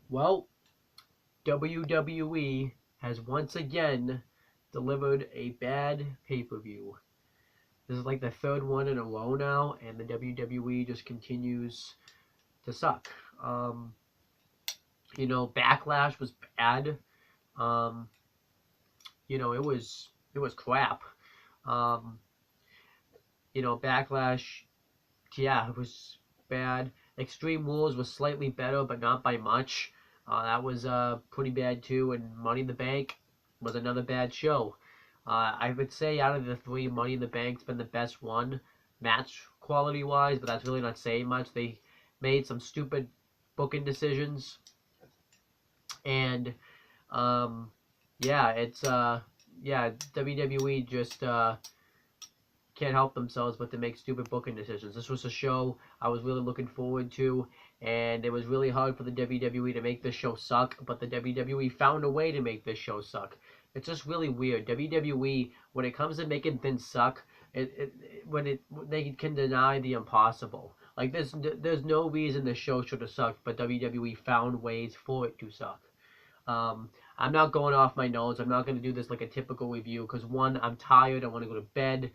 Well, WWE has once again delivered a bad pay-per-view. This is like the third one in a row now, and the WWE just continues to suck. Um, Backlash was bad. Um, it was crap. Um, Backlash, yeah, it was bad. Extreme Rules was slightly better, but not by much. That was pretty bad too. And Money in the Bank was another bad show. I would say out of the three, Money in the Bank's been the best one, match quality wise, but that's really not saying much. They made some stupid booking decisions, and yeah, WWE just can't help themselves but to make stupid booking decisions. This was a show I was really looking forward to, and it was really hard for the WWE to make this show suck, but the WWE found a way to make this show suck. It's just really weird. WWE, when it comes to making things suck, they can deny the impossible. Like there's no reason the show should have sucked, but WWE found ways for it to suck. I'm not going off my nose. I'm not going to do this like a typical review because one, I'm tired. I want to go to bed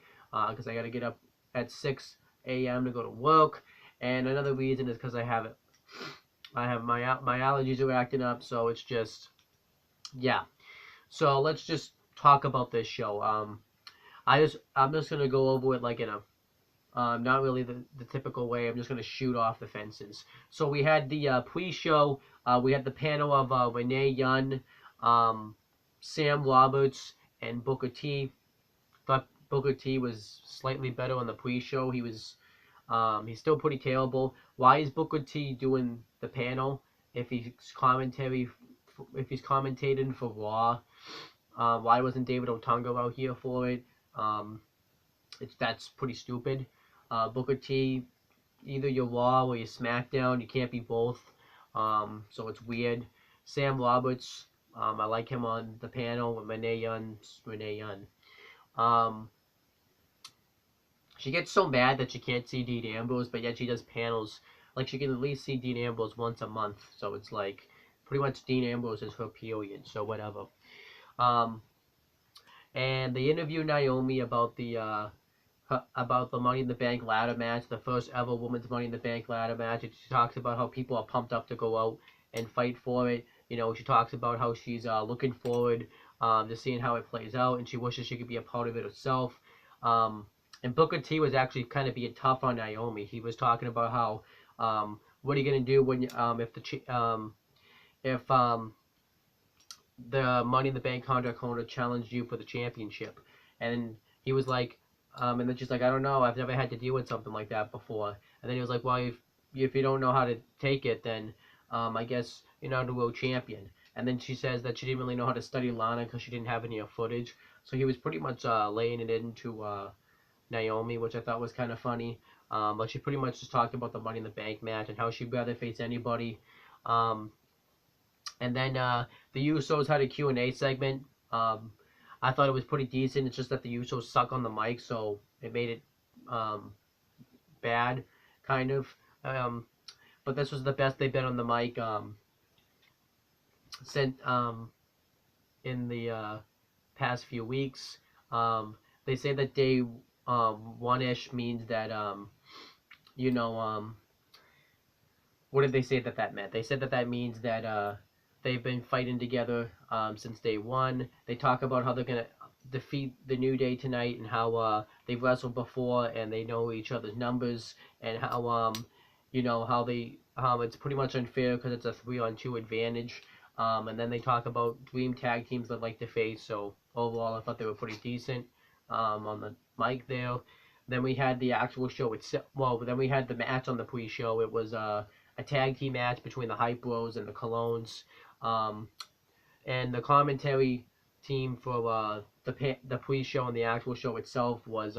because I got to get up at 6 a.m. to go to work, and another reason is because I have my allergies are acting up. So it's just yeah. So let's just talk about this show. I'm just gonna go over it like in a not really the typical way. I'm just going to shoot off the fences. So we had the pre-show. We had the panel of Renee Young, Sam Roberts, and Booker T. Thought Booker T was slightly better on the pre-show. He's still pretty terrible. Why is Booker T doing the panel if he's commentating for Raw? Why wasn't David Otunga out here for it? That's pretty stupid. Booker T, either you're Raw or you're Smackdown. You can't be both. So it's weird. Sam Roberts, I like him on the panel with Renee Young. She gets so mad that she can't see Dean Ambrose, but yet she does panels. Like she can at least see Dean Ambrose once a month. So it's like pretty much Dean Ambrose is her period. So whatever. And they interview Naomi about the Money in the Bank ladder match, the first ever women's Money in the Bank ladder match. And she talks about how people are pumped up to go out and fight for it. She talks about how she's looking forward to seeing how it plays out, and she wishes she could be a part of it herself. And Booker T was actually kind of being tough on Naomi. He was talking about how, what are you gonna do when if the Money in the Bank contract holder challenged you for the championship, and he was like, and then she's like, I don't know, I've never had to deal with something like that before. And then he was like, well, if you don't know how to take it, then I guess you're not a world champion. And then she says that she didn't really know how to study Lana because she didn't have any footage. So he was pretty much laying it into Naomi, which I thought was kind of funny. But she pretty much just talked about the Money in the Bank match and how she'd rather face anybody. And then the Usos had a Q&A segment. I thought it was pretty decent. It's just that the Usos suck on the mic, so it made it bad, kind of. But this was the best they've been on the mic since in the past few weeks. They say that day one-ish means that what did they say that meant? They said that means that they've been fighting together since day one. They talk about how they're going to defeat the New Day tonight and how they've wrestled before and they know each other's numbers, and how how it's pretty much unfair because it's a 3-on-2 advantage. And then they talk about dream tag teams they'd like to face. So overall, I thought they were pretty decent on the mic there. Then we had the actual show itself. Well, then we had the match on the pre-show. It was a tag team match between the Hype Bros and the Colognes. And the commentary team for the pre-show and the actual show itself was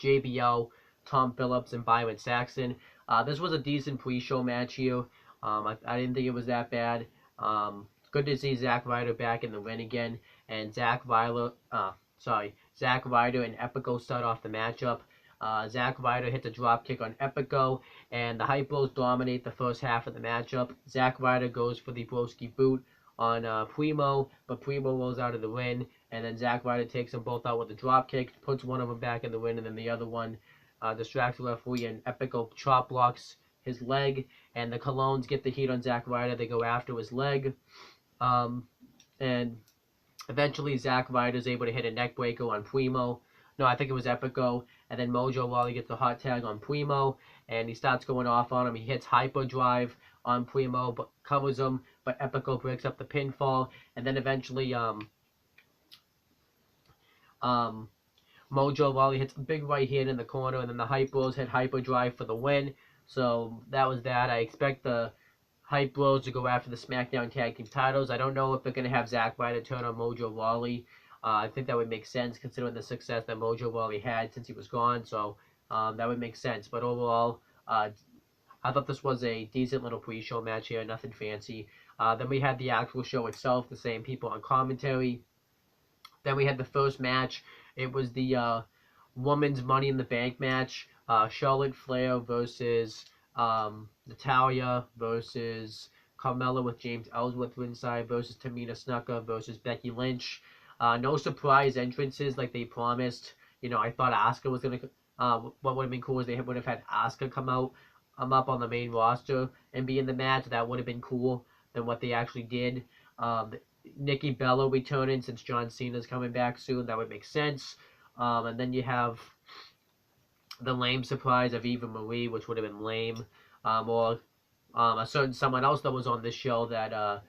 JBL, Tom Phillips, and Byron Saxton. This was a decent pre-show match here. I didn't think it was that bad. Good to see Zack Ryder back in the ring again, and Zack Ryder and Epico start off the matchup. Zack Ryder hits a drop kick on Epico, and the Hype Bros dominate the first half of the matchup. Zack Ryder goes for the broski boot on Primo, but Primo rolls out of the win, and then Zack Ryder takes them both out with a drop kick, puts one of them back in the win, and then the other one distracts the referee, and Epico chop blocks his leg, and the Colognes get the heat on Zack Ryder. They go after his leg, and eventually Zack Ryder is able to hit a neck breaker on Primo. No, I think it was Epico, and then Mojo Rawley gets the hot tag on Primo, and he starts going off on him. He hits Hyper Drive on Primo, but covers him, but Epico breaks up the pinfall, and then eventually Mojo Rawley hits a big right hand in the corner, and then the Hype Bros hit Hyper Drive for the win. So that was that. I expect the Hype Bros to go after the SmackDown Tag Team titles. I don't know if they're going to have Zack Ryder turn on Mojo Rawley. I think that would make sense considering the success that Mojo Rawley had since he was gone. So that would make sense. But overall, I thought this was a decent little pre-show match here. Nothing fancy. Then we had the actual show itself. The same people on commentary. Then we had the first match. It was the Women's Money in the Bank match. Charlotte Flair versus Natalya versus Carmella with James Ellsworth ringside versus Tamina Snuka versus Becky Lynch. No surprise entrances like they promised. You know, I thought Asuka was going to... what would have been cool is they would have had Asuka come out up on the main roster and be in the match. That would have been cool than what they actually did. Nikki Bella returning since John Cena's coming back soon. That would make sense. And then you have the lame surprise of Eva Marie, which would have been lame. Or a certain someone else that was on this show that,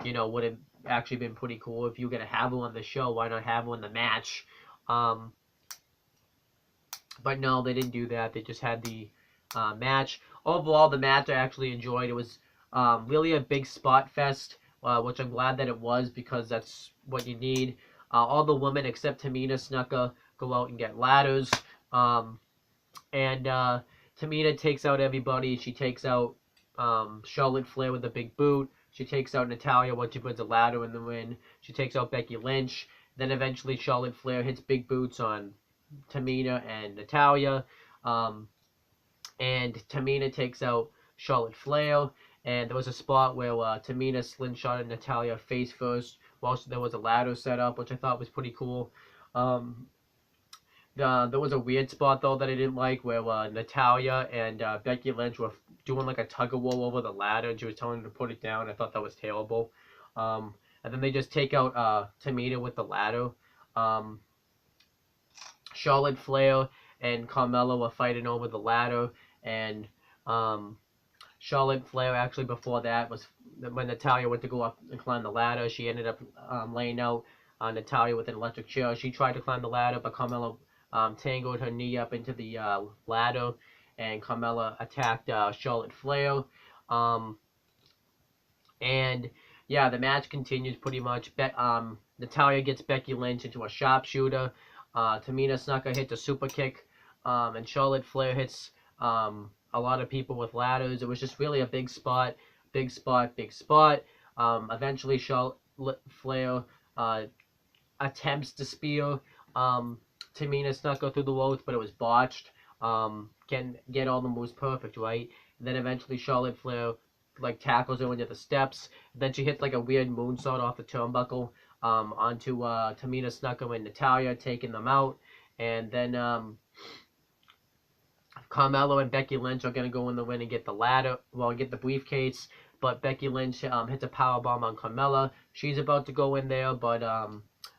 you know, would have actually been pretty cool. If you're going to have her on the show, why not have her in the match? But no, they didn't do that. They just had the match. Overall, the match I actually enjoyed. It was really a big spot fest, which I'm glad that it was because that's what you need. All the women except Tamina Snuka go out and get ladders. And Tamina takes out everybody. She takes out Charlotte Flair with a big boot. She takes out Natalya once she puts a ladder in the win. She takes out Becky Lynch. Then eventually Charlotte Flair hits big boots on Tamina and Natalya. And Tamina takes out Charlotte Flair. And there was a spot where Tamina slingshotted Natalya face first. Whilst there was a ladder set up, which I thought was pretty cool. There was a weird spot, though, that I didn't like, where Natalya and Becky Lynch were doing like a tug-of-war over the ladder, and she was telling them to put it down. I thought that was terrible. And then they just take out Tamina with the ladder. Charlotte Flair and Carmella were fighting over the ladder, and Charlotte Flair, actually, before that, was when Natalya went to go up and climb the ladder. She ended up laying out Natalya with an electric chair. She tried to climb the ladder, but Carmella tangled her knee up into the ladder, and Carmella attacked Charlotte Flair. And yeah, the match continues pretty much. Natalya gets Becky Lynch into a sharpshooter. Tamina Snuka hits a super kick, and Charlotte Flair hits a lot of people with ladders. It was just really a big spot, big spot, big spot. Eventually, Charlotte Flair attempts to spear Tamina Snuka through the ropes, but it was botched. Can get all the moves perfect, right? And then eventually Charlotte Flair like tackles her into the steps. Then she hits like a weird moonsault off the turnbuckle onto Tamina Snuka and Natalya, taking them out. And then Carmella and Becky Lynch are gonna go in the win and get the ladder, well, get the briefcase. But Becky Lynch hits a powerbomb on Carmella. She's about to go in there, but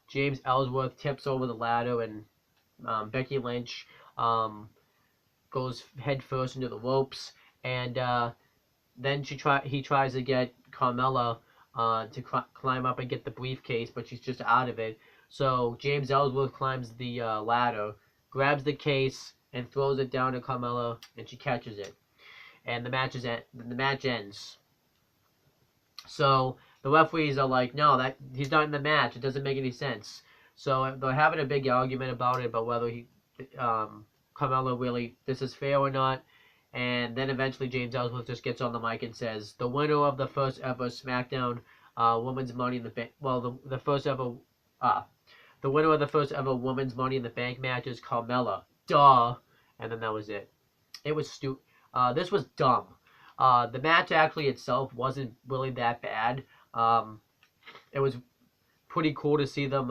James Ellsworth tips over the ladder, and Becky Lynch goes head first into the ropes, and then he tries to get Carmella to climb up and get the briefcase, but she's just out of it. So James Ellsworth climbs the ladder, grabs the case, and throws it down to Carmella, and she catches it. And the match ends. So the referees are like, no, that he's not in the match. It doesn't make any sense. So they're having a big argument about it, about whether Carmella really, this is fair or not. And then eventually James Ellsworth just gets on the mic and says, the winner of the first ever SmackDown Women's Money in the Bank, well, the winner of the first ever Women's Money in the Bank match is Carmella. Duh. and then that was it. It was this was dumb. The match actually itself wasn't really that bad. It was pretty cool to see them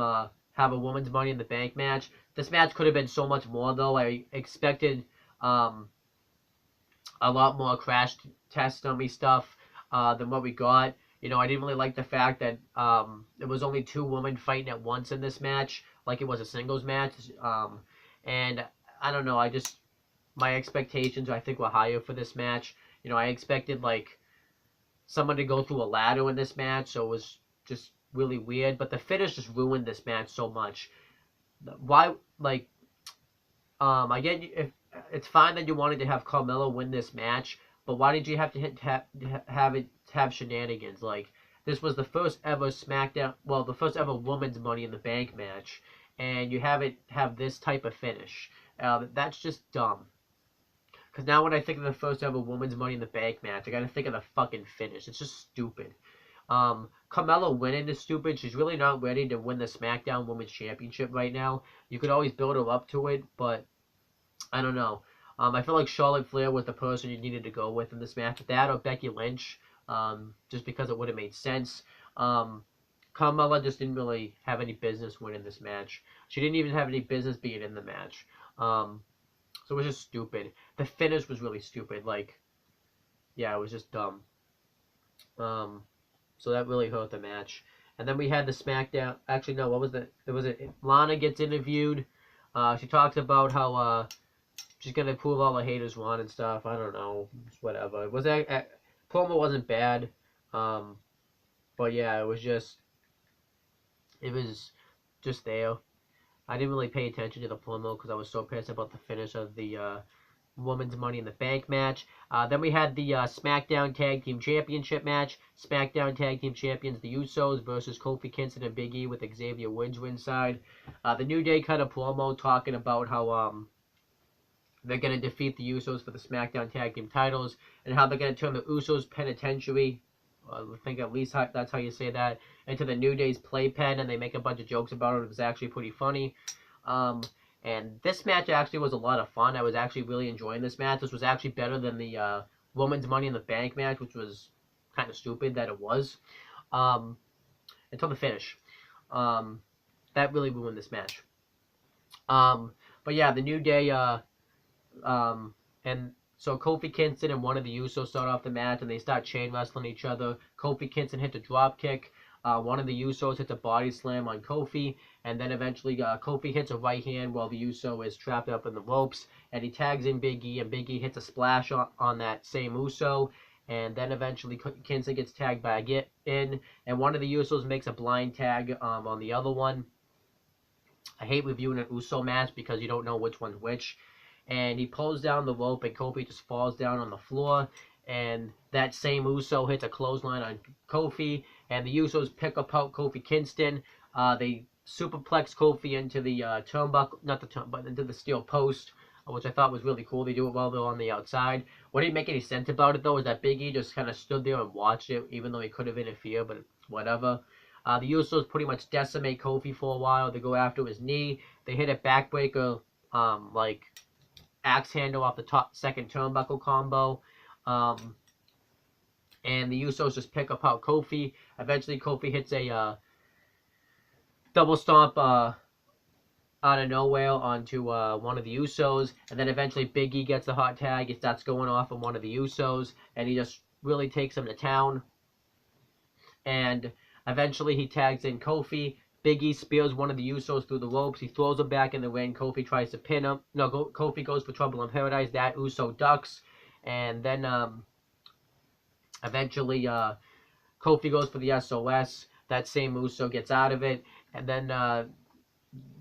have a women's Money in the Bank match. This match could have been so much more, though. I expected a lot more crash test dummy stuff than what we got. You know, I didn't really like the fact that there was only 2 women fighting at once in this match, like it was a singles match. And I don't know, my expectations, I think, were higher for this match. You know, I expected, like, someone to go through a ladder in this match, so it was just really weird. But the finish just ruined this match so much. Why, like, I get if it's fine that you wanted to have Carmella win this match, but why did you have to have shenanigans? Like, this was the first ever SmackDown, well, the first ever women's Money in the Bank match, and you have this type of finish. That's just dumb. Because now when I think of the first ever women's Money in the Bank match, I gotta think of the fucking finish. It's just stupid. Carmella winning is stupid. She's really not ready to win the SmackDown Women's Championship right now. You could always build her up to it, but I don't know. I feel like Charlotte Flair was the person you needed to go with in this match. That or Becky Lynch, just because it would have made sense. Carmella just didn't really have any business winning this match. She didn't even have any business being in the match. So it was just stupid. The finish was really stupid. Like, yeah, it was just dumb. So that really hurt the match. And then we had the SmackDown. Actually, no, what was it? Lana gets interviewed. She talks about how she's gonna prove all the haters wrong and stuff. I don't know, just whatever. It was promo wasn't bad, but yeah, it was just there. I didn't really pay attention to the promo because I was so pissed about the finish of the Women's Money in the Bank match. Then we had the SmackDown Tag Team Championship match. SmackDown Tag Team Champions, the Usos versus Kofi Kingston and Big E with Xavier Woods ringside. The New Day cut a promo talking about how they're going to defeat the Usos for the SmackDown Tag Team titles and how they're going to turn the Usos Penitentiary, I think at least that's how you say that, into the New Day's playpen, and they make a bunch of jokes about it. It was actually pretty funny. And this match actually was a lot of fun. I was actually really enjoying this match. This was actually better than the Women's Money in the Bank match, which was kind of stupid that it was. Until the finish. That really ruined this match. But yeah, the New Day, and so Kofi Kingston and one of the Usos start off the match, and they start chain wrestling each other. Kofi Kingston hits a drop kick. One of the Usos hits a body slam on Kofi, and then eventually Kofi hits a right hand while the Uso is trapped up in the ropes, and he tags in Big E, and Big E hits a splash on that same Uso, and then eventually Kingston gets tagged back in, and one of the Usos makes a blind tag on the other one. I hate reviewing an Uso match because you don't know which one's which. And he pulls down the rope, and Kofi just falls down on the floor. And that same Uso hits a clothesline on Kofi, and the Usos pick apart Kofi Kingston. They superplex Kofi into the turnbuckle, not the turn, but into the steel post, which I thought was really cool. They do it while they're on the outside. What didn't make any sense about it, though, is that Big E just kind of stood there and watched it, even though he could have interfered, but whatever. The Usos pretty much decimate Kofi for a while. They go after his knee. They hit a backbreaker, like axe handle off the top second turnbuckle combo. And the Usos just pick apart Kofi. Eventually, Kofi hits a double stomp out of nowhere onto one of the Usos. And then eventually, Big E gets the hot tag. He starts going off on one of the Usos. And he just really takes him to town. And eventually, he tags in Kofi. Big E spears one of the Usos through the ropes. He throws him back in the ring. Kofi tries to pin him. No, Kofi goes for Trouble in Paradise. That Uso ducks. And then eventually Kofi goes for the SOS. That same Uso gets out of it. And then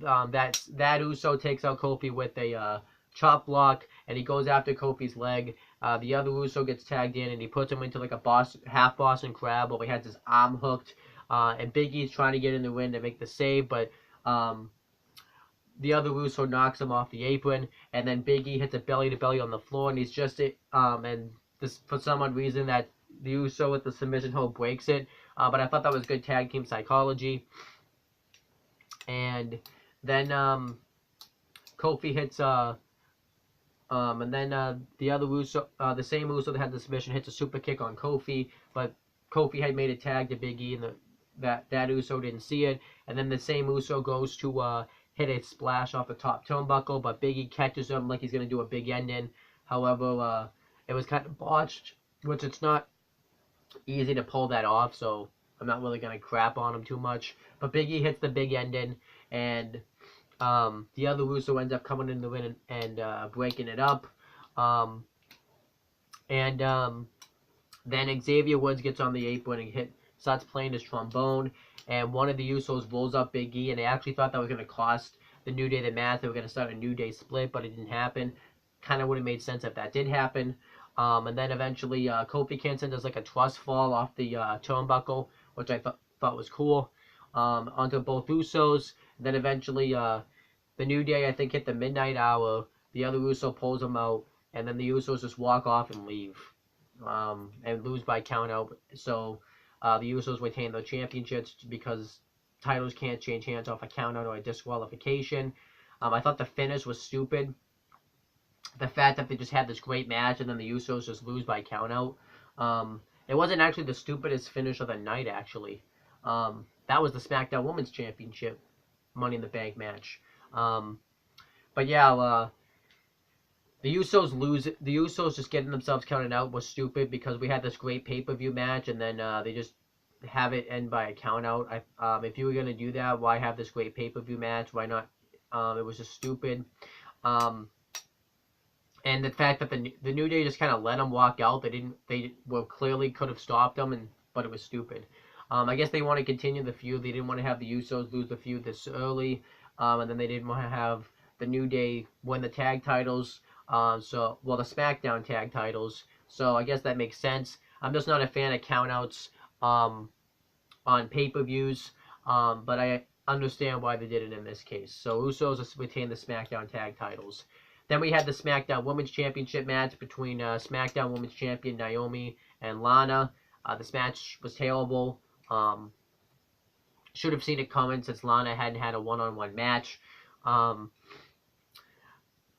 that Uso takes out Kofi with a chop block. And he goes after Kofi's leg. The other Uso gets tagged in, and he puts him into like a half Boston Crab while he has his arm hooked. And Big E's trying to get in the ring to make the save, but the other Uso knocks him off the apron, and then Big E hits a belly-to-belly on the floor, and he's just and this, for some odd reason, that the Uso with the submission hold breaks it, but I thought that was good tag team psychology. And then Kofi hits And then the other Uso, the same Uso that had the submission, hits a super kick on Kofi, but Kofi had made a tag to Big E, and that Uso didn't see it. And then the same Uso goes to hit a splash off the top turnbuckle, but Big E catches him like he's going to do a big ending. However, it was kind of botched, which it's not easy to pull that off, so I'm not really going to crap on him too much. But Big E hits the big ending, and the other Uso ends up coming in the win and breaking it up. Then Xavier Woods gets on the apron and starts playing his trombone, and one of the Usos rolls up Big E, and they actually thought that was going to cost the New Day the match. They were going to start a New Day split, but it didn't happen. Kind of would have made sense if that did happen. And then eventually Kofi Kingston does like a trust fall off the turnbuckle, which I thought was cool, onto both Usos. And then eventually the New Day, I think, hit the midnight hour. The other Uso pulls them out, and then the Usos just walk off and leave, and lose by count out. So the Usos retain their championships because titles can't change hands off a count out or a disqualification. I thought the finish was stupid. The fact that they just had this great match and then the Usos just lose by count out. It wasn't actually the stupidest finish of the night, actually. That was the Smackdown Women's Championship Money in the Bank match. But yeah, the Usos lose. The Usos just getting themselves counted out was stupid because we had this great pay-per-view match and then they just have it end by a count out. If you were going to do that, why have this great pay-per-view match? Why not? It was just stupid. And the fact that the New Day just kind of let them walk out, they clearly could have stopped them, but it was stupid. I guess they want to continue the feud. They didn't want to have the Usos lose the feud this early, and then they didn't want to have the New Day win the tag titles. The SmackDown tag titles. So I guess that makes sense. I'm just not a fan of countouts on pay-per-views, but I understand why they did it in this case. So Usos retain the SmackDown tag titles. Then we had the SmackDown Women's Championship match between SmackDown Women's Champion Naomi and Lana. This match was terrible. Should have seen it coming since Lana hadn't had a one-on-one match.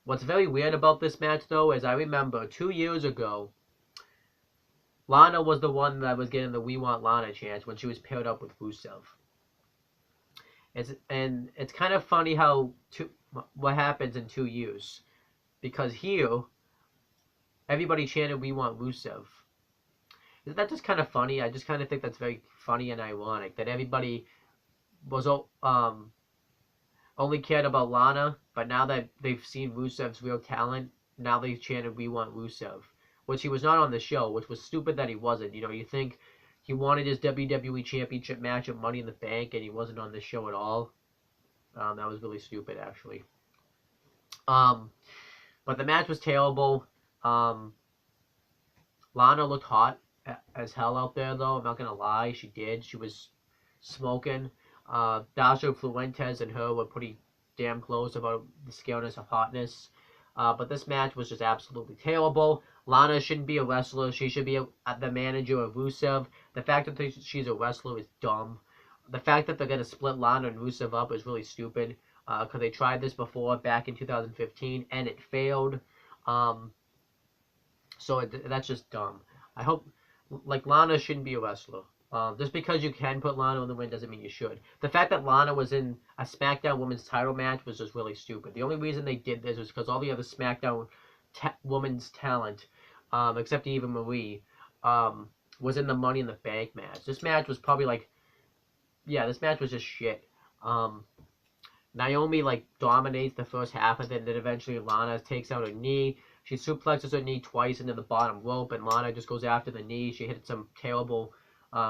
What's very weird about this match, though, is I remember 2 years ago, Lana was the one that was getting the "We Want Lana" chant when she was paired up with Rusev. It's kind of funny how what happens in 2 years. Because here, everybody chanted "We Want Rusev." Isn't that just kind of funny? I just kind of think that's very funny and ironic that everybody was only cared about Lana, but now that they've seen Rusev's real talent, now they've chanted "We Want Rusev," which he was not on the show, which was stupid that he wasn't. You know, you think he wanted his WWE Championship match at Money in the Bank, and he wasn't on the show at all. That was really stupid, actually. But the match was terrible. Lana looked hot as hell out there, though. I'm not going to lie. She did. She was smoking. Dasha Fuentes and her were pretty damn close about the scaleness of hotness. But this match was just absolutely terrible. Lana shouldn't be a wrestler. She should be the manager of Rusev. The fact that she's a wrestler is dumb. The fact that they're going to split Lana and Rusev up is really stupid. Because they tried this before back in 2015 and it failed. That's just dumb. I hope, Lana shouldn't be a wrestler. Just because you can put Lana in the ring doesn't mean you should. The fact that Lana was in a SmackDown Women's title match was just really stupid. The only reason they did this was because all the other SmackDown Women's talent, except Eva Marie, was in the Money in the Bank match. This match was probably this match was just shit. Naomi dominates the first half of it, and then eventually Lana takes out her knee. She suplexes her knee twice into the bottom rope, and Lana just goes after the knee. She hit some terrible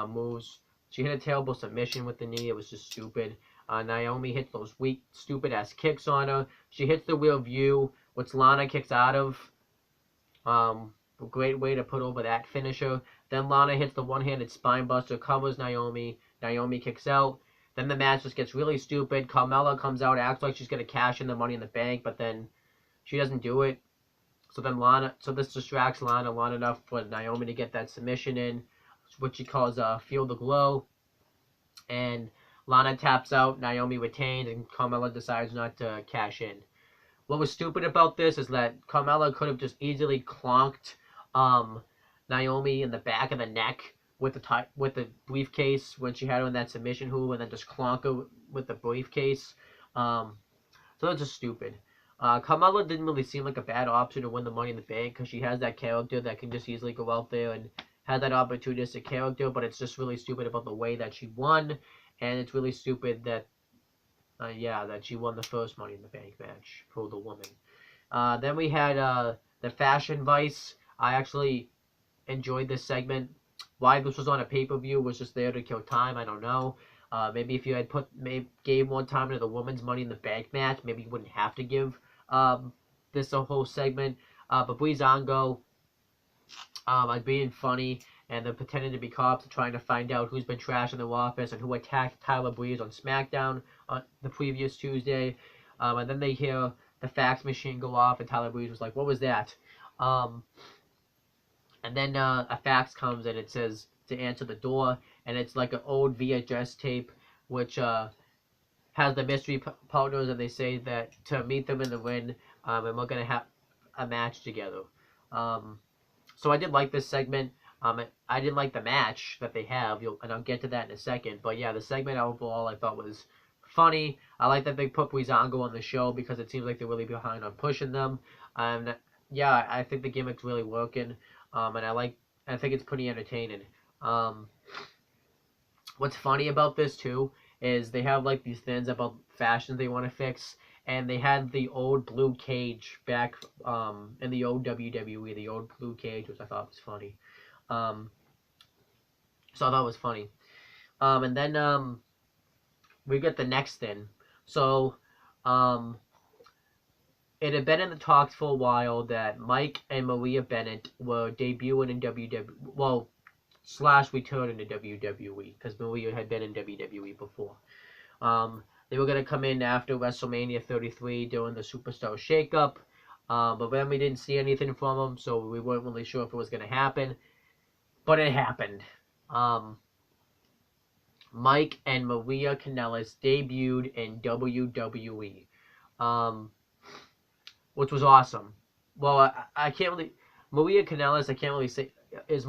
moves. She hit a terrible submission with the knee. It was just stupid. Naomi hits those weak, stupid-ass kicks on her. She hits the wheel view, which Lana kicks out of. A great way to put over that finisher. Then Lana hits the one-handed spine buster, covers Naomi. Naomi kicks out. Then the match just gets really stupid. Carmella comes out, acts like she's going to cash in the Money in the Bank, but then she doesn't do it. So this distracts Lana long enough for Naomi to get that submission in, which she calls Feel the Glow. And Lana taps out, Naomi retains, and Carmella decides not to cash in. what was stupid about this is that Carmella could have just easily clonked Naomi in the back of the neck with the briefcase when she had her in that submission hold, and then just clonk her with the briefcase. So that's just stupid. Carmella didn't really seem like a bad option to win the Money in the Bank because she has that character that can just easily go out there and have that opportunistic character, but it's just really stupid about the way that she won, and it's really stupid that, that she won the first Money in the Bank match for the woman. Then we had the Fashion Vice. I actually enjoyed this segment. Why this was on a pay-per-view was just there to kill time, I don't know. Maybe if you had gave more time to the women's Money in the Bank match, maybe you wouldn't have to give this a whole segment. But Breezango, being funny and then pretending to be cops trying to find out who's been trashing the office and who attacked Tyler Breeze on Smackdown on the previous Tuesday. And then they hear the fax machine go off, and Tyler Breeze was like, "What was that?" And then a fax comes and it says to answer the door, and it's like an old VHS tape which has the mystery partners, and they say that to meet them in the ring, and we're gonna have a match together. So I did like this segment. I didn't like the match that they have, and I'll get to that in a second. But yeah, the segment overall I thought was funny. I like that they put Breezango on the show because it seems like they're really behind on pushing them. And yeah, I think the gimmick's really working. And I think it's pretty entertaining. What's funny about this too is they have like these things about fashion they want to fix, and they had the old blue cage back in the old WWE, the old blue cage, which I thought was funny. So I thought it was funny. And then we get the next thing. So it had been in the talks for a while that Mike and Maria Bennett were debuting in WWE, well, / returning to WWE, because Maria had been in WWE before. They were going to come in after WrestleMania 33 during the Superstar Shakeup, but then we didn't see anything from them, so we weren't really sure if it was going to happen. But it happened. Mike and Maria Kanellis debuted in WWE, which was awesome. Well, I can't really... Maria Kanellis, I can't really say... is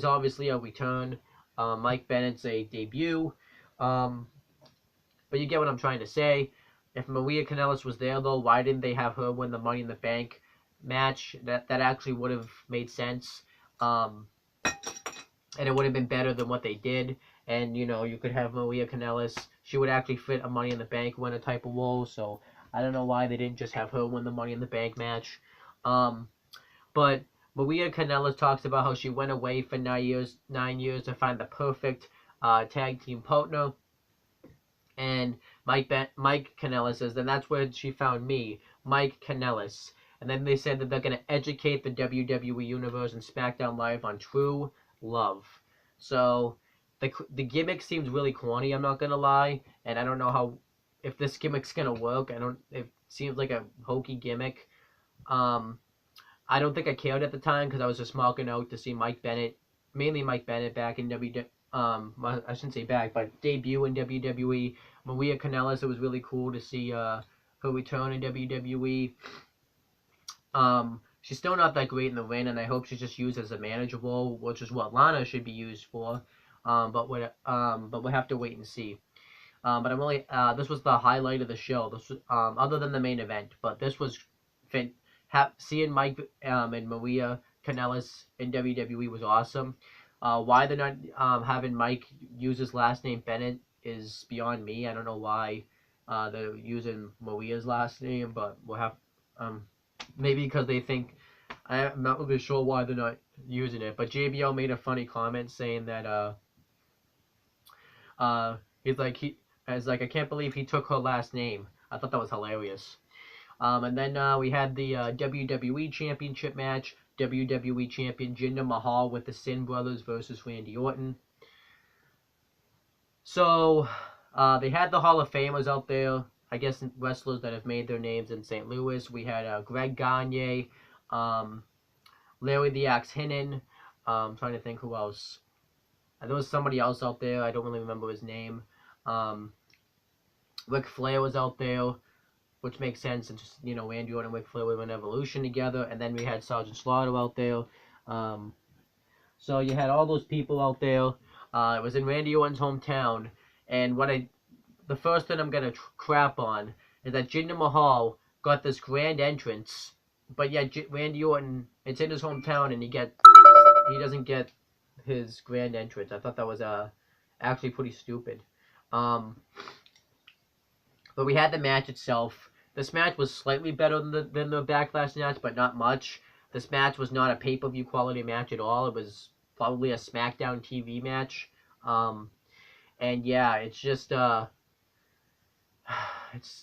obviously a return. Mike Bennett's a debut. But you get what I'm trying to say. If Maria Kanellis was there, though, why didn't they have her win the Money in the Bank match? That actually would have made sense. And it would have been better than what they did. And, you could have Maria Kanellis. She would actually fit a Money in the Bank winner type of role. So, I don't know why they didn't just have her win the Money in the Bank match. But Maria Kanellis talks about how she went away for 9 years to find the perfect tag team partner. And Mike Kanellis says, then that's where she found me, Mike Kanellis. And then they said that they're going to educate the WWE Universe and SmackDown Live on true love. So the gimmick seems really corny, I'm not going to lie. And I don't know if this gimmick's going to work. It seems like a hokey gimmick. I don't think I cared at the time because I was just marking out to see mainly Mike Bennett back in WWE. I shouldn't say back, but debut in WWE. Maria Kanellis, it was really cool to see her return in WWE. She's still not that great in the ring, and I hope she's just used as a manager role, which is what Lana should be used for. But we'll have to wait and see. But I'm really this was the highlight of the show. This was, other than the main event, but this was seeing Mike and Maria Kanellis in WWE was awesome. Why they're not having Mike use his last name Bennett is beyond me. I don't know why they're using Maria's last name, but we'll have maybe because they think, I'm not really sure why they're not using it. But JBL made a funny comment saying that he's like I can't believe he took her last name. I thought that was hilarious. And then we had the WWE Championship Match. WWE Champion Jinder Mahal with the Sin Brothers versus Randy Orton. So, they had the Hall of Famers out there. I guess wrestlers that have made their names in St. Louis. We had Greg Gagne, Larry the Axe Hinnon. I'm trying to think who else. There was somebody else out there. I don't really remember his name. Ric Flair was out there. which makes sense. And just, Randy Orton and Ric Flair were in Evolution together, and then we had Sergeant Slaughter out there. So you had all those people out there. It was in Randy Orton's hometown, and the first thing I'm gonna crap on is that Jinder Mahal got this grand entrance, but yet Randy Orton, it's in his hometown, and he doesn't get his grand entrance. I thought that was actually pretty stupid. But we had the match itself. This match was slightly better than the Backlash match, but not much. This match was not a pay-per-view quality match at all. It was probably a Smackdown TV match. And yeah, it's just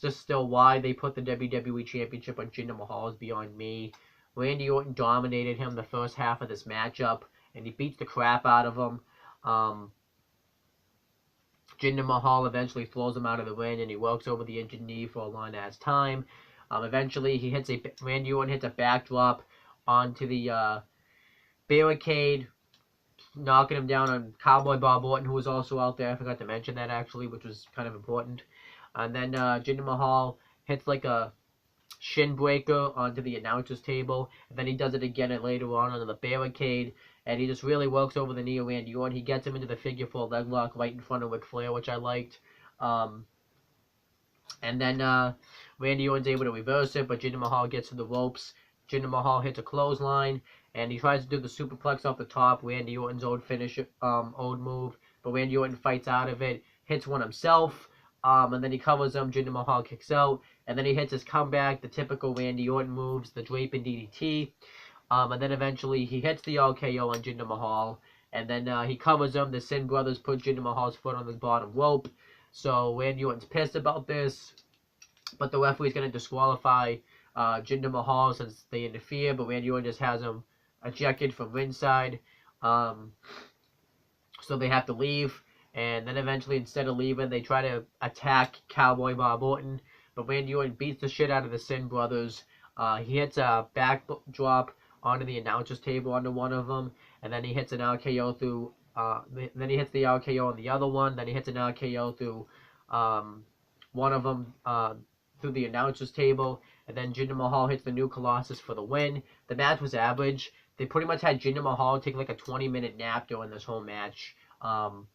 still why they put the WWE Championship on Jinder Mahal is beyond me. Randy Orton dominated him the first half of this matchup, and he beats the crap out of him. Jinder Mahal eventually throws him out of the ring, and he works over the injured knee for a long-ass time. Eventually, Randy Orton hits a backdrop onto the barricade, knocking him down on Cowboy Bob Orton, who was also out there. I forgot to mention that, actually, which was kind of important. And then Jinder Mahal hits like a shin breaker onto the announcer's table. And then he does it again later on onto the barricade. And he just really works over the knee of Randy Orton. He gets him into the figure 4 leg lock right in front of Ric Flair, which I liked. And then Randy Orton's able to reverse it, but Jinder Mahal gets to the ropes. Jinder Mahal hits a clothesline, and he tries to do the superplex off the top, Randy Orton's old finish, old move. But Randy Orton fights out of it, hits one himself, and then he covers him. Jinder Mahal kicks out, and then he hits his comeback, the typical Randy Orton moves, the draping DDT. And then eventually he hits the RKO on Jinder Mahal, and then he covers him. The Sin Brothers put Jinder Mahal's foot on the bottom rope. So Randy Orton's pissed about this, but the referee's going to disqualify Jinder Mahal since they interfere, but Randy Orton just has him ejected from ringside. So they have to leave, and then eventually instead of leaving, they try to attack Cowboy Bob Orton, but Randy Orton beats the shit out of the Sin Brothers. He hits a backdrop onto the announcer's table onto one of them, and then he hits an RKO through, then he hits the RKO on the other one, then he hits an RKO through one of them through the announcer's table, and then Jinder Mahal hits the New Colossus for the win. The match was average. They pretty much had Jinder Mahal take like a 20-minute nap during this whole match, while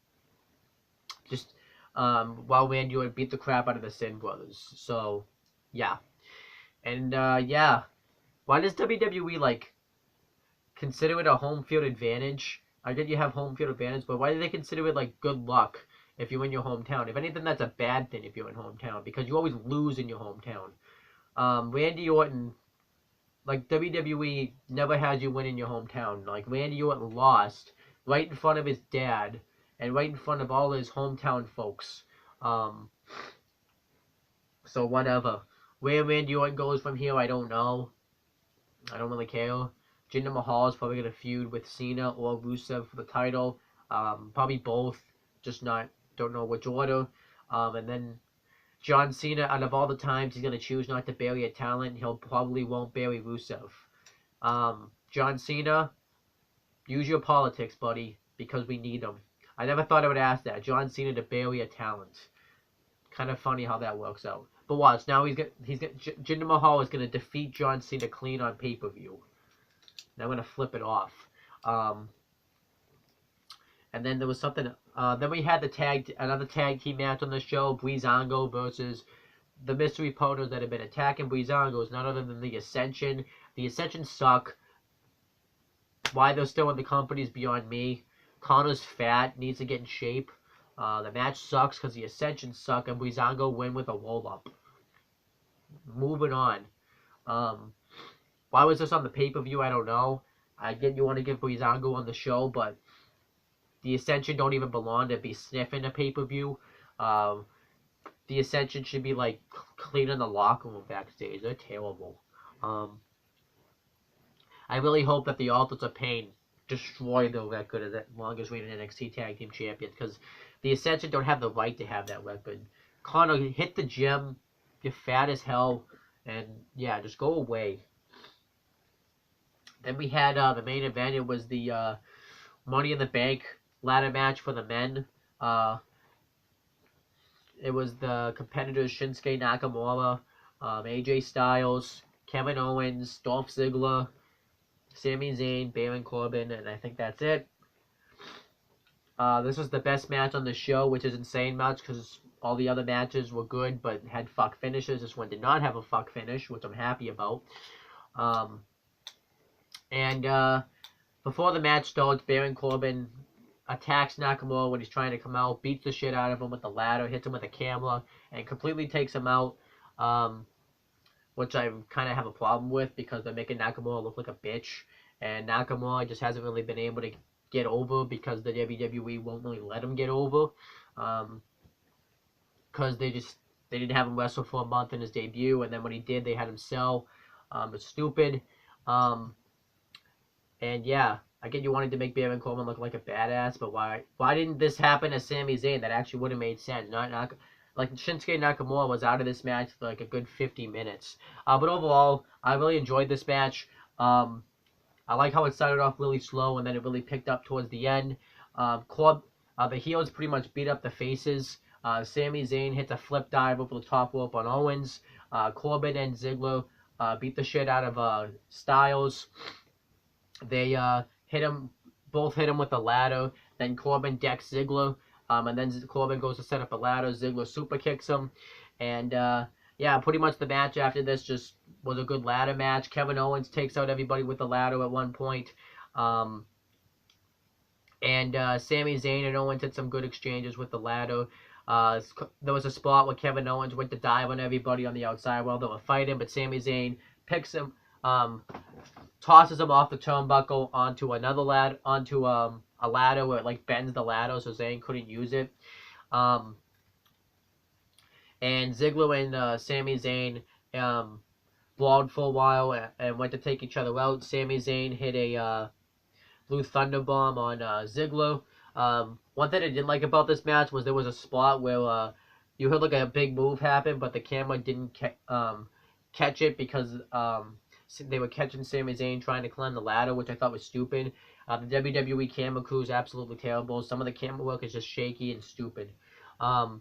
Randy Orton beat the crap out of the Sin Brothers. So, yeah. And, yeah. Why does WWE, consider it a home field advantage? I get you have home field advantage, but why do they consider it, good luck if you're in your hometown? If anything, that's a bad thing if you're in hometown, because you always lose in your hometown. Randy Orton, WWE never has you win in your hometown. Randy Orton lost right in front of his dad and right in front of all his hometown folks. So whatever. Where Randy Orton goes from here, I don't know. I don't really care. Jinder Mahal is probably going to feud with Cena or Rusev for the title. Probably both, just don't know which order. And then John Cena, out of all the times he's going to choose not to bury a talent, he'll probably won't bury Rusev. John Cena, use your politics, buddy, because we need them. I never thought I would ask that. John Cena to bury a talent. Kind of funny how that works out. But watch, now Jinder Mahal is going to defeat John Cena clean on pay-per-view. Now I'm going to flip it off. And then there was something, then we had another tag team match on the show, Breezango versus the mystery opponents that have been attacking Breezango is none other than the Ascension. The Ascension suck. Why they're still in the company is beyond me. Connor's fat, needs to get in shape. The match sucks because the Ascension suck, and Breezango win with a roll-up. Moving on. Why was this on the pay-per-view? I don't know. I get you want to give Breezango on the show, but the Ascension don't even belong to be sniffing a pay-per-view. The Ascension should be cleaning the locker room backstage. They're terrible. I really hope that the Authors of Pain destroy their record as the longest reigning NXT Tag Team Champions, because the Ascension don't have the right to have that record. Connor, hit the gym. You're fat as hell. And, yeah, just go away. Then we had the main event. It was the Money in the Bank ladder match for the men. It was the competitors Shinsuke Nakamura AJ Styles, Kevin Owens, Dolph Ziggler, Sami Zayn, Baron Corbin, and I think that's it. This was the best match on the show, which is insane much because all the other matches were good but had fuck finishes. This one did not have a fuck finish, which I'm happy about. Before the match starts, Baron Corbin attacks Nakamura when he's trying to come out, beats the shit out of him with the ladder, hits him with a camera, and completely takes him out, which I kind of have a problem with because they're making Nakamura look like a bitch, and Nakamura just hasn't really been able to get over because the WWE won't really let him get over, because they didn't have him wrestle for a month in his debut, and then when he did, they had him sell. It's stupid. And yeah, I get you wanted to make Baron Corbin look like a badass, but why didn't this happen to Sami Zayn? That actually would have made sense. Not like Shinsuke Nakamura was out of this match for like a good 50 minutes. But overall, I really enjoyed this match. I like how it started off really slow and then it really picked up towards the end. The heels pretty much beat up the faces. Sami Zayn hits a flip dive over the top rope on Owens. Corbin and Ziggler beat the shit out of Styles. They both hit him with a ladder. Then Corbin decks Ziggler, and then Corbin goes to set up a ladder. Ziggler super kicks him, and yeah, pretty much the match after this just was a good ladder match. Kevin Owens takes out everybody with the ladder at one point, and Sami Zayn and Owens had some good exchanges with the ladder. There was a spot where Kevin Owens went to dive on everybody on the outside while they were fighting, but Sami Zayn picks him. Tosses him off the turnbuckle onto another ladder, onto a ladder where it like bends the ladder so Zayn couldn't use it. And Ziggler and Sami Zayn brawled for a while and went to take each other out. Sami Zayn hit a Blue Thunder Bomb on Ziggler. One thing I didn't like about this match was there was a spot where you heard like a big move happen, but the camera didn't catch it because they were catching Sami Zayn trying to climb the ladder, which I thought was stupid. The WWE camera crew is absolutely terrible. Some of the camera work is just shaky and stupid. But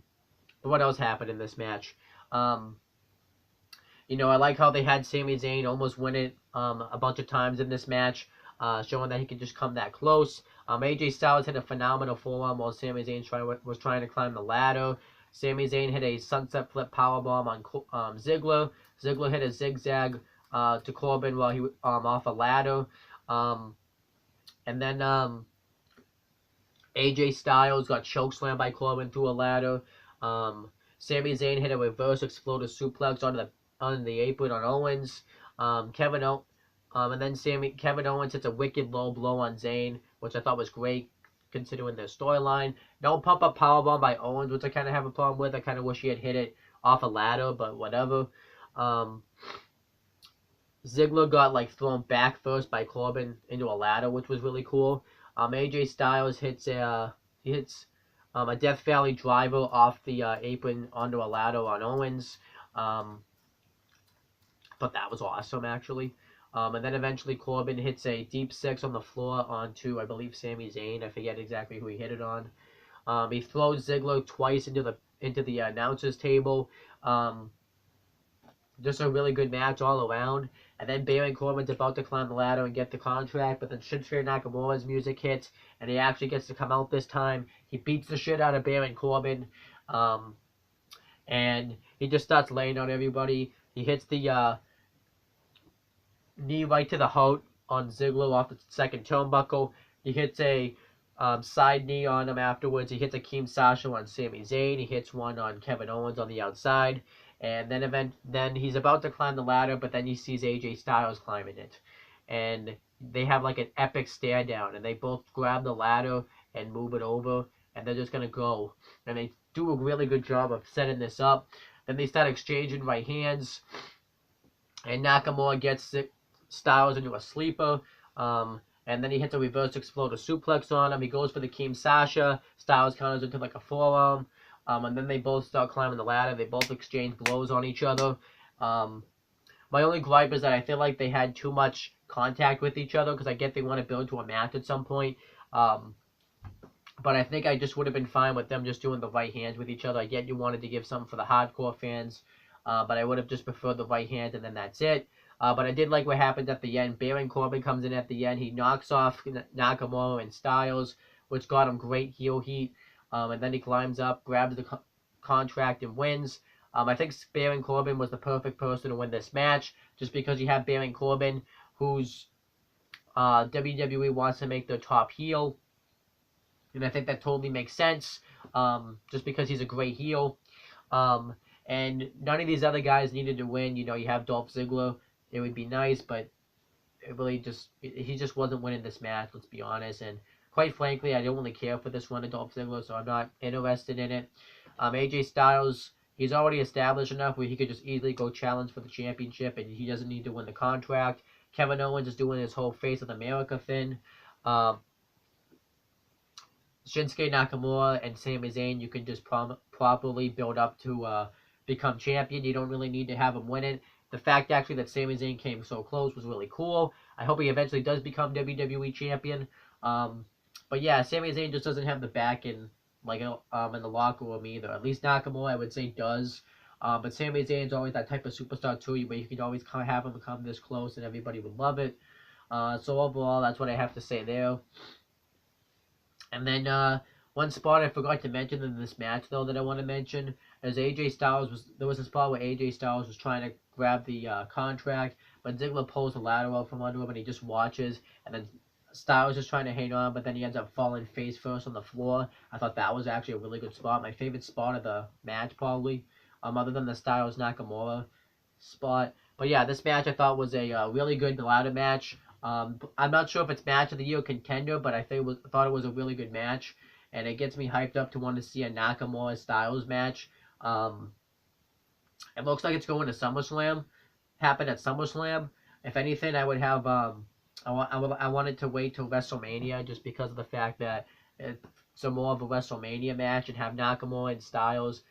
what else happened in this match? You know, I like how they had Sami Zayn almost win it a bunch of times in this match, showing that he could just come that close. AJ Styles hit a phenomenal forearm while Sami Zayn was trying to climb the ladder. Sami Zayn hit a sunset flip powerbomb on Ziggler. Ziggler hit a zigzag to Corbin while he off a ladder, and then AJ Styles got chokeslammed by Corbin through a ladder. Sami Zayn hit a reverse exploder suplex on the apron on Owens. Kevin Owens hits a wicked low blow on Zayn, which I thought was great considering their storyline. No pump up powerbomb by Owens, which I kind of have a problem with. I kind of wish he had hit it off a ladder, but whatever. Ziggler got like thrown back first by Corbin into a ladder, which was really cool. AJ Styles hits a Death Valley driver off the apron onto a ladder on Owens. But that was awesome actually. And then eventually Corbin hits a deep six on the floor onto, I believe, Sami Zayn. I forget exactly who he hit it on. He throws Ziggler twice into the announcers table. Just a really good match all around. And then Baron Corbin's about to climb the ladder and get the contract, but then Shinsuke Nakamura's music hits, and he actually gets to come out this time. He beats the shit out of Baron Corbin, and he just starts laying on everybody. He hits the knee right to the heart on Ziggler off the second turnbuckle. He hits a side knee on him afterwards. He hits a Keem Sasha on Sami Zayn. He hits one on Kevin Owens on the outside. And then he's about to climb the ladder, but then he sees AJ Styles climbing it. And they have like an epic stare down, and they both grab the ladder and move it over, and they're just going to go. And they do a really good job of setting this up. Then they start exchanging right hands, and Nakamura gets Styles into a sleeper, and then he hits a reverse exploder suplex on him. He goes for the Keem Sasha. Styles counters into like a forearm. And then they both start climbing the ladder. They both exchange blows on each other. My only gripe is that I feel like they had too much contact with each other, because I get they want to build to a match at some point. But I think I just would have been fine with them just doing the right hands with each other. I get you wanted to give something for the hardcore fans. but I would have just preferred the right hand, and then that's it. But I did like what happened at the end. Baron Corbin comes in at the end. He knocks off Nakamura and Styles, which got him great heel heat. And then he climbs up, grabs the contract, and wins. I think Baron Corbin was the perfect person to win this match, just because you have Baron Corbin, who's WWE wants to make their top heel. And I think that totally makes sense, just because he's a great heel. And none of these other guys needed to win. You know, you have Dolph Ziggler. It would be nice, but it really he just wasn't winning this match, let's be honest. And quite frankly, I don't really care for this run of Dolph Ziggler, so I'm not interested in it. AJ Styles, he's already established enough where he could just easily go challenge for the championship, and he doesn't need to win the contract. Kevin Owens is doing his whole Face of America thing. Shinsuke Nakamura and Sami Zayn, you can just properly build up to become champion. You don't really need to have him win it. The fact actually that Sami Zayn came so close was really cool. I hope he eventually does become WWE champion. But yeah, Sami Zayn just doesn't have the back in the locker room either. At least Nakamura, I would say, does. But Sami Zayn's always that type of superstar too, where you can always have him come this close and everybody would love it. So overall, that's what I have to say there. And then one spot I forgot to mention in this match, though, that I want to mention is AJ Styles there was a spot where AJ Styles was trying to grab the contract, but Ziggler pulls the ladder out from under him and he just watches, and then Styles is trying to hang on, but then he ends up falling face first on the floor. I thought that was actually a really good spot. My favorite spot of the match, probably, other than the Styles Nakamura spot. But yeah, this match I thought was a really good ladder match. I'm not sure if it's match of the year contender, but I thought it was a really good match, and it gets me hyped up to want to see a Nakamura Styles match. It looks like it's going to SummerSlam. Happen at SummerSlam. If anything, I would have I wanted to wait till WrestleMania, just because of the fact that it's more of a WrestleMania match and have Nakamura and Styles.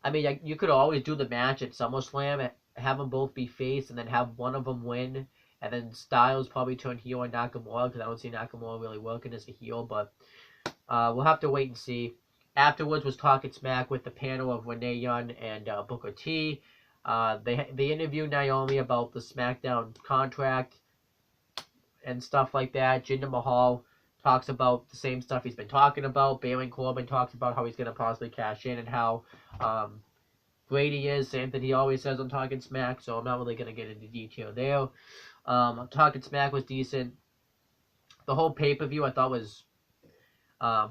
I mean, you could always do the match at SummerSlam, have them both be face, and then have one of them win. And then Styles probably turn heel on Nakamura, because I don't see Nakamura really working as a heel. But we'll have to wait and see. Afterwards was Talking Smack with the panel of Renee Young and Booker T. They interviewed Naomi about the Smackdown contract and stuff like that. Jinder Mahal talks about the same stuff he's been talking about. Baron Corbin talks about how he's going to possibly cash in and how great he is. Same thing he always says on Talking Smack, so I'm not really going to get into detail there. Talking Smack was decent. The whole pay-per-view I thought was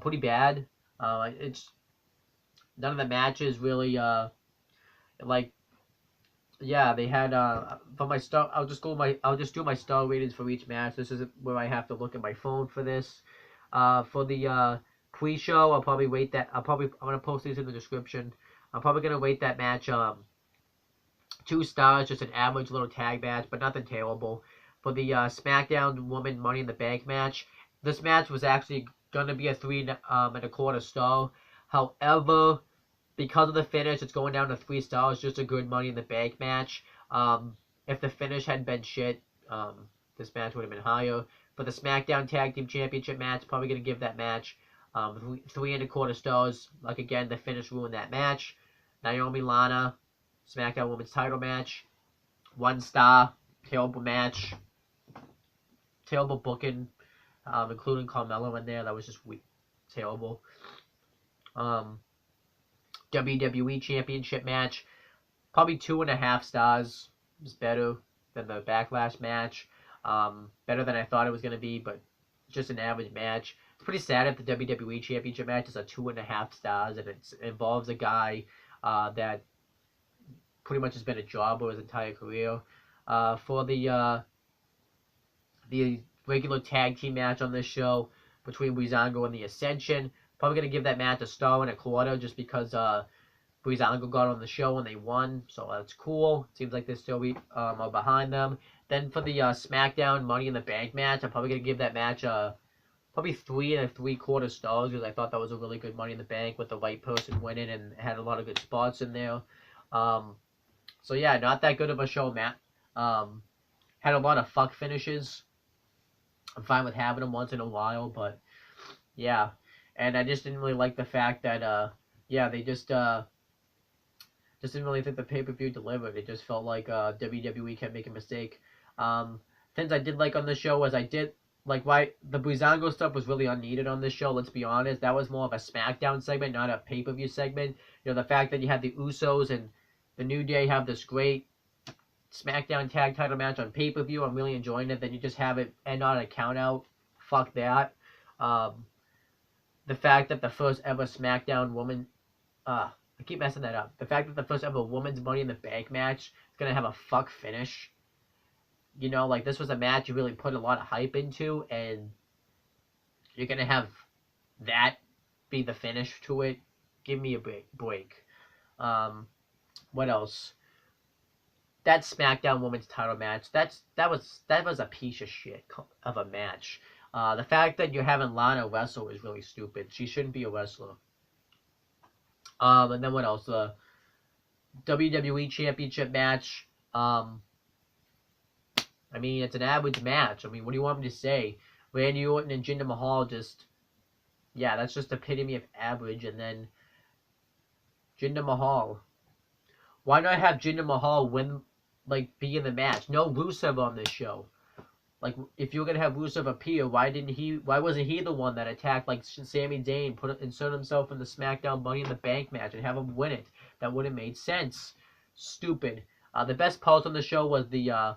pretty bad. It's none of the matches really they had for my star. I'll just do my star ratings for each match. This is where I have to look at my phone for this. For the pre-show, I'm gonna post these in the description. I'm probably gonna rate that match 2 stars, just an average little tag match, but nothing terrible. For the SmackDown Woman Money in the Bank match, this match was actually gonna be a 3.25 star. However, because of the finish, it's going down to 3 stars. Just a good Money in the Bank match. If the finish hadn't been shit, this match would have been higher. For the SmackDown Tag Team Championship match, probably gonna give that match 3.25 stars. Like again, the finish ruined that match. Naomi Lana SmackDown Women's Title match, 1 star. Terrible match. Terrible booking, including Carmelo in there. That was just weak. Terrible. WWE Championship match, probably 2.5 stars. It was better than the Backlash match. Better than I thought it was going to be, but just an average match. It's pretty sad if the WWE Championship match is a 2.5 stars, and it involves a guy that pretty much has been a jobber his entire career. For the regular tag team match on this show between Breezango and the Ascension, probably going to give that match 1.25 stars, just because Breezango got on the show and they won, so that's cool. Seems like they're still are behind them. Then for the SmackDown Money in the Bank match, I'm probably going to give that match probably 3.75 stars, because I thought that was a really good Money in the Bank with the right person winning and had a lot of good spots in there. So yeah, not that good of a show, Matt. Had a lot of fuck finishes. I'm fine with having them once in a while, but yeah. And I just didn't really like the fact that they just Just didn't really think the pay-per-view delivered. It just felt like WWE kept making a mistake. Things I did like on the show was I did like why the Breezango stuff was really unneeded on this show. Let's be honest, that was more of a SmackDown segment, not a pay-per-view segment. You know, the fact that you had the Usos and the New Day have this great SmackDown tag title match on pay-per-view, I'm really enjoying it. Then you just have it end on a count out. Fuck that. The fact that the first ever SmackDown woman, I keep messing that up. The fact that the first ever women's Money in the Bank match is gonna have a fuck finish. You know, like this was a match you really put a lot of hype into, and you're gonna have that be the finish to it. Give me a break. What else? That SmackDown Women's Title match. That was a piece of shit of a match. The fact that you're having Lana wrestle is really stupid. She shouldn't be a wrestler. And then what else? The WWE Championship match. I mean, it's an average match. I mean, what do you want me to say? Randy Orton and Jinder Mahal just, yeah, that's just epitome of average. And then Jinder Mahal. Why not have Jinder Mahal win, like, be in the match? No Rusev on this show. Like, if you're gonna have Rusev appear, why wasn't he the one that attacked, like, Sami Zayn, insert himself in the SmackDown Money in the Bank match and have him win it? That would have made sense. Stupid. The best part on the show was the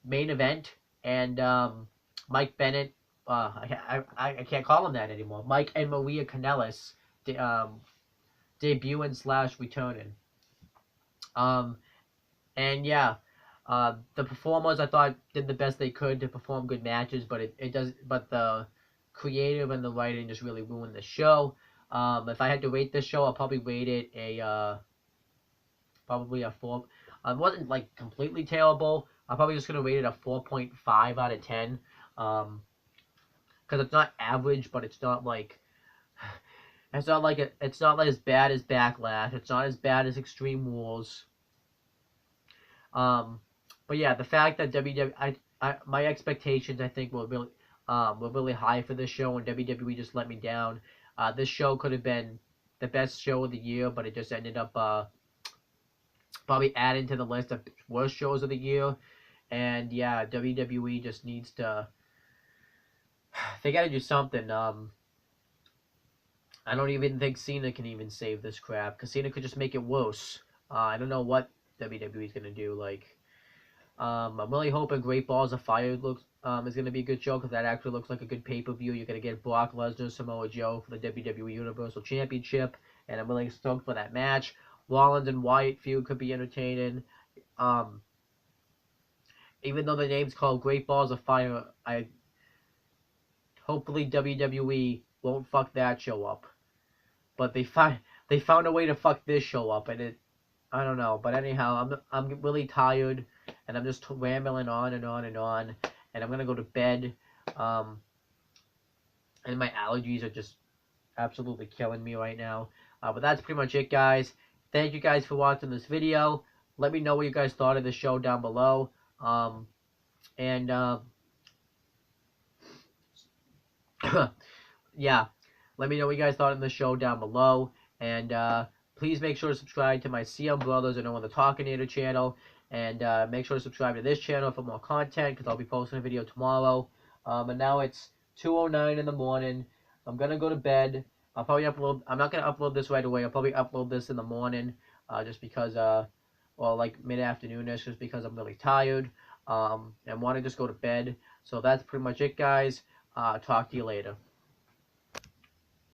main event, and Mike Bennett, I can't call him that anymore. Mike and Maria Kanellis debuting / returning. And yeah, the performers I thought did the best they could to perform good matches, but but the creative and the writing just really ruined the show. If I had to rate this show, I'll probably rate it probably a 4. It wasn't like completely terrible. I'm probably just gonna rate it a 4.5 out of 10. Because it's not average, but it's not like it's not like as bad as Backlash. It's not as bad as Extreme Rules. But yeah, the fact that my expectations I think were really high for this show, and WWE just let me down. This show could have been the best show of the year, but it just ended up probably adding to the list of worst shows of the year. And yeah, WWE just needs to. They got to do something. I don't even think Cena can even save this crap, because Cena could just make it worse. I don't know what WWE is gonna do. Like, I'm really hoping Great Balls of Fire is gonna be a good show, because that actually looks like a good pay-per-view. You're gonna get Brock Lesnar, Samoa Joe for the WWE Universal Championship, and I'm really stoked for that match. Rollins and Wyatt feud could be entertaining. Even though the name's called Great Balls of Fire, hopefully WWE won't fuck that show up. But they found a way to fuck this show up, and I don't know. But anyhow, I'm really tired, and I'm just rambling on and on and on, and I'm gonna go to bed. And my allergies are just absolutely killing me right now. But that's pretty much it, guys. Thank you guys for watching this video. Let me know what you guys thought of the show down below. Yeah, let me know what you guys thought of the show down below. And please make sure to subscribe to my CM Brothers and Owen the Talkinator channel. And make sure to subscribe to this channel for more content, because I'll be posting a video tomorrow. And now it's 2:09 in the morning. I'm going to go to bed. I'll probably upload. I'm not going to upload this right away. I'll probably upload this in the morning, just because, well, like mid-afternoonish, just because I'm really tired, and want to just go to bed. So that's pretty much it, guys. Talk to you later.